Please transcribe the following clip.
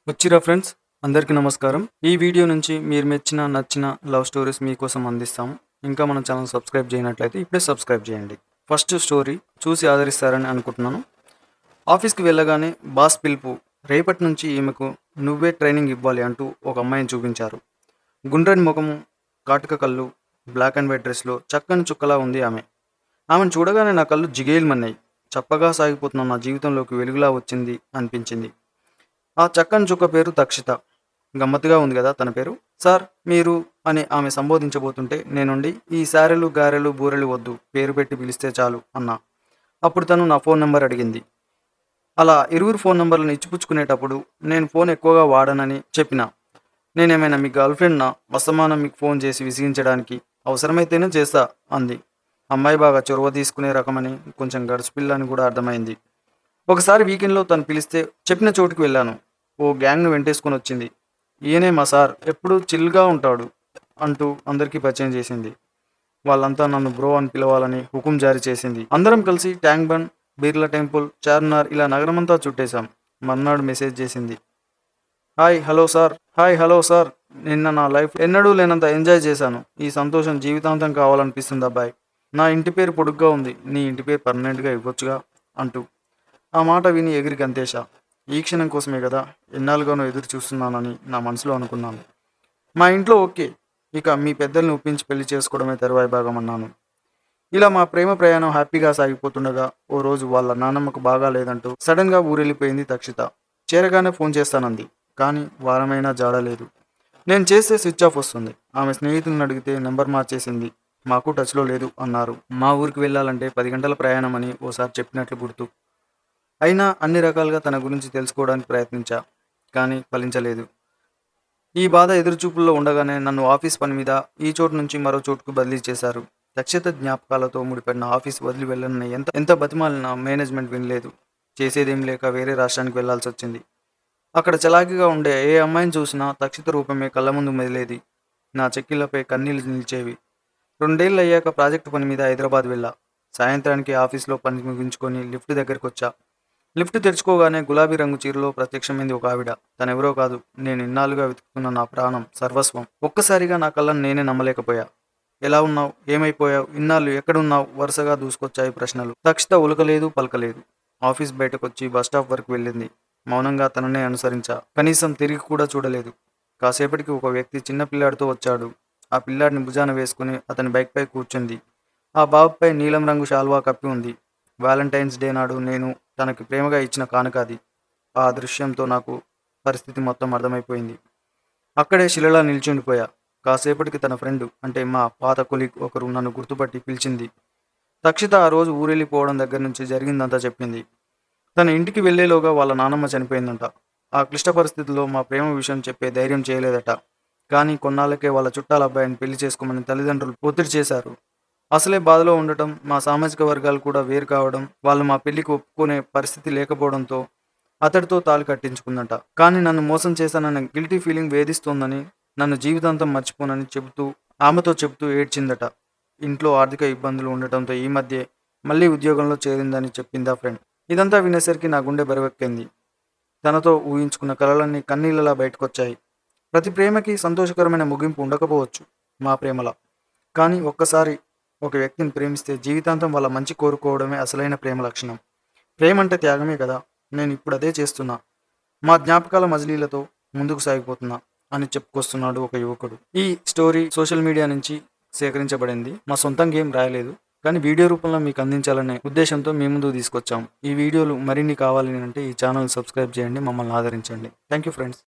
వచ్చిరా ఫ్రెండ్స్, అందరికీ నమస్కారం. ఈ వీడియో నుంచి మీరు మెచ్చిన, నచ్చిన లవ్ స్టోరీస్ మీకోసం అందిస్తాము. ఇంకా మన ఛానల్ సబ్స్క్రైబ్ చేయనట్లయితే ఇప్పుడే సబ్స్క్రైబ్ చేయండి. ఫస్ట్ స్టోరీ చూసి ఆదరిస్తారని అనుకుంటున్నాను. ఆఫీస్కి వెళ్ళగానే బాస్ పిలుపు. రేపటి నుంచి ఈమెకు నువ్వే ట్రైనింగ్ ఇవ్వాలి అంటూ ఒక అమ్మాయిని చూపించారు. గుండ్రని ముఖము, కాటుక కళ్ళు, బ్లాక్ అండ్ వైట్ డ్రెస్లో చక్కని చుక్కలా ఉంది ఆమె. ఆమెను చూడగానే నా కళ్ళు జిగేల్మన్నాయి. చప్పగా సాగిపోతున్న నా జీవితంలోకి వెలుగులా వచ్చింది అనిపించింది. ఆ చక్కని చుక్క పేరు తక్షిత. గమ్మత్తుగా ఉంది కదా తన పేరు. సార్ మీరు అని ఆమె సంబోధించబోతుంటే నేనుండి ఈ సారెలు గారెలు బూరెలు వద్దు, పేరు పెట్టి పిలిస్తే చాలు అన్నా. అప్పుడు తను నా ఫోన్ నెంబర్ అడిగింది. అలా ఇరువురు ఫోన్ నెంబర్లను ఇచ్చిపుచ్చుకునేటప్పుడు నేను ఫోన్ ఎక్కువగా వాడనని చెప్పిన. నేనేమైనా మీ గర్ల్ ఫ్రెండ్నా అస్తమానం మీకు ఫోన్ చేసి విసిగించడానికి? అవసరమైతేనే చేస్తా అంది. అమ్మాయి బాగా చొరవ తీసుకునే రకమని, కొంచెం గడుసు పిల్ల అని కూడా అర్థమైంది. ఒకసారి వీకెండ్లో తను పిలిస్తే చెప్పిన చోటుకి వెళ్ళాను. ఓ గ్యాంగ్ను వెంటేసుకొని వచ్చింది. ఈయనే మా సార్, ఎప్పుడూ చిల్గా ఉంటాడు అంటూ అందరికీ పరిచయం చేసింది. వాళ్ళంతా నన్ను బ్రో అని పిలవాలని హుకుం జారీ చేసింది. అందరం కలిసి tank bund, Birla temple, Charminar ఇలా నగరమంతా చుట్టేశాం. మర్నాడు మెసేజ్ చేసింది. హాయ్ హలో సార్, నిన్న నా లైఫ్ ఎన్నడూ లేనంత ఎంజాయ్ చేశాను. ఈ సంతోషం జీవితాంతం కావాలనిపిస్తుంది అబ్బాయి. నా ఇంటి పేరు పొడుగ్గా ఉంది, నీ ఇంటి పేరు పర్మనెంట్గా ఇవ్వచ్చుగా అంటూ. ఆ మాట విని ఎగిరి గంతేశా. ఈ క్షణం కోసమే కదా ఎన్నాళ్ళుగానో ఎదురు చూస్తున్నానని నా మనసులో అనుకున్నాను. మా ఇంట్లో ఓకే, ఇక మీ పెద్దల్ని ఒప్పించి పెళ్లి చేసుకోవడమే తరువాయి భాగం అన్నాను. ఇలా మా ప్రేమ ప్రయాణం హ్యాపీగా సాగిపోతుండగా ఓ రోజు వాళ్ళ నాన్నమ్మకు బాగా లేదంటూ సడన్గా ఊరెళ్ళిపోయింది తక్షిత. చేరగానే ఫోన్ చేస్తానంది, కానీ వారమైనా జాడలేదు. నేను చేస్తే స్విచ్ ఆఫ్ వస్తుంది. ఆమె స్నేహితులను అడిగితే నెంబర్ మార్చేసింది. మాకు టచ్లో లేదు అన్నారు. మా ఊరికి వెళ్ళాలంటే 10 గంటల ప్రయాణం అని ఓసారి చెప్పినట్లు గుర్తు. అయినా అన్ని రకాలుగా తన గురించి తెలుసుకోవడానికి ప్రయత్నించా, కానీ ఫలించలేదు. ఈ బాధ ఎదురుచూపుల్లో ఉండగానే నన్ను ఆఫీస్ పని మీద ఈ చోటు నుంచి మరో చోటుకు బదిలీ చేశారు. దక్షత జ్ఞాపకాలతో ముడిపడిన ఆఫీస్ వదిలి వెళ్ళనని ఎంత బతిమాలినా మేనేజ్మెంట్ వినలేదు. చేసేదేం లేక వేరే రాష్ట్రానికి వెళ్లాల్సి వచ్చింది. అక్కడ చలాకీగా ఉండే ఏ అమ్మాయిని చూసినా తక్షిత రూపమే కళ్ళ ముందు మెదిలేది. నా చెక్కిళ్లపై కన్నీళ్లు నిలిచేవి. 2 ఏళ్ళు అయ్యాక ప్రాజెక్టు పని మీద హైదరాబాద్ వెళ్ళా. సాయంత్రానికి ఆఫీస్లో పని ముగించుకొని లిఫ్ట్ దగ్గరికి వచ్చా. లిఫ్ట్ తెరుచుకోగానే గులాబీ రంగు చీరలో ప్రత్యక్షమైంది ఒక ఆవిడ. తనెవరో కాదు, నేను ఇన్నాళ్ళుగా వెతుకుతున్న నా ప్రాణం, సర్వస్వం. ఒక్కసారిగా నా కళ్ళను నేనే నమ్మలేకపోయా. ఎలా ఉన్నావు, ఏమైపోయావు, ఇన్నాళ్ళు ఎక్కడున్నావు, వరుసగా దూసుకొచ్చాయి ప్రశ్నలు. తక్షిత ఉలకలేదు, పలకలేదు. ఆఫీస్ బయటకొచ్చి బస్టాప్ వరకు వెళ్ళింది. మౌనంగా తననే అనుసరించా. కనీసం తిరిగి కూడా చూడలేదు. కాసేపటికి ఒక వ్యక్తి చిన్న పిల్లాడితో వచ్చాడు. ఆ పిల్లాడిని భుజాన వేసుకుని అతని బైక్పై కూర్చుంది. ఆ బాబుపై నీలం రంగు శాల్వా కప్పి ఉంది. వ్యాలంటైన్స్ డే నాడు నేను తనకి ప్రేమగా ఇచ్చిన కానుక అది. ఆ దృశ్యంతో నాకు పరిస్థితి మొత్తం అర్థమైపోయింది. అక్కడే శిలలా నిల్చుండిపోయా. కాసేపటికి తన ఫ్రెండ్, అంటే మా పాత కొలీగ్ ఒకరు నన్ను గుర్తుపట్టి పిలిచింది. తక్షిత ఆ రోజు ఊరెళ్ళిపోవడం దగ్గర నుంచి జరిగిందంతా చెప్పింది. తన ఇంటికి వెళ్లేలోగా వాళ్ళ నానమ్మ చనిపోయిందంట. ఆ క్లిష్ట పరిస్థితుల్లో మా ప్రేమ విషయం చెప్పే ధైర్యం చేయలేదట. కానీ కొన్నాళ్ళకే వాళ్ళ చుట్టాల అబ్బాయిని పెళ్లి చేసుకోమని తల్లిదండ్రులు ఒత్తిడి చేశారు. అసలే బాధలో ఉండటం, మా సామాజిక వర్గాలు కూడా వేరు కావడం, వాళ్ళు మా పెళ్లికి ఒప్పుకునే పరిస్థితి లేకపోవడంతో అతడితో తాళి కట్టించుకుందంట. కానీ నన్ను మోసం చేశానన్న గిల్టీ ఫీలింగ్ వేధిస్తోందని, నన్ను జీవితాంతం మర్చిపోనని ఆమెతో చెబుతూ ఏడ్చిందట. ఇంట్లో ఆర్థిక ఇబ్బందులు ఉండటంతో ఈ మధ్య మళ్ళీ ఉద్యోగంలో చేరిందని చెప్పిందా ఫ్రెండ్. ఇదంతా వినేసరికి నా గుండె బరువెక్కింది. తనతో ఊహించుకున్న కలలన్నీ కన్నీళ్లలా బయటకొచ్చాయి. ప్రతి ప్రేమకి సంతోషకరమైన ముగింపు ఉండకపోవచ్చు మా ప్రేమలా. కానీ ఒక్కసారి ఒక వ్యక్తిని ప్రేమిస్తే జీవితాంతం వాళ్ళ మంచి కోరుకోవడమే అసలైన ప్రేమ లక్షణం. ప్రేమంటే త్యాగమే కదా. నేను ఇప్పుడు అదే చేస్తున్నా. మా జ్ఞాపకాల మజిలీలతో ముందుకు సాగిపోతున్నా అని చెప్పుకొస్తున్నాడు ఒక యువకుడు. ఈ స్టోరీ సోషల్ మీడియా నుంచి సేకరించబడింది. మా సొంతంగా ఏం రాయలేదు, కానీ వీడియో రూపంలో మీకు అందించాలనే ఉద్దేశంతో మీ ముందుకు తీసుకొచ్చాం. ఈ వీడియోలు మరిన్ని కావాలని అంటే ఈ ఛానల్ సబ్స్క్రైబ్ చేయండి, మమ్మల్ని ఆదరించండి. Thank you friends.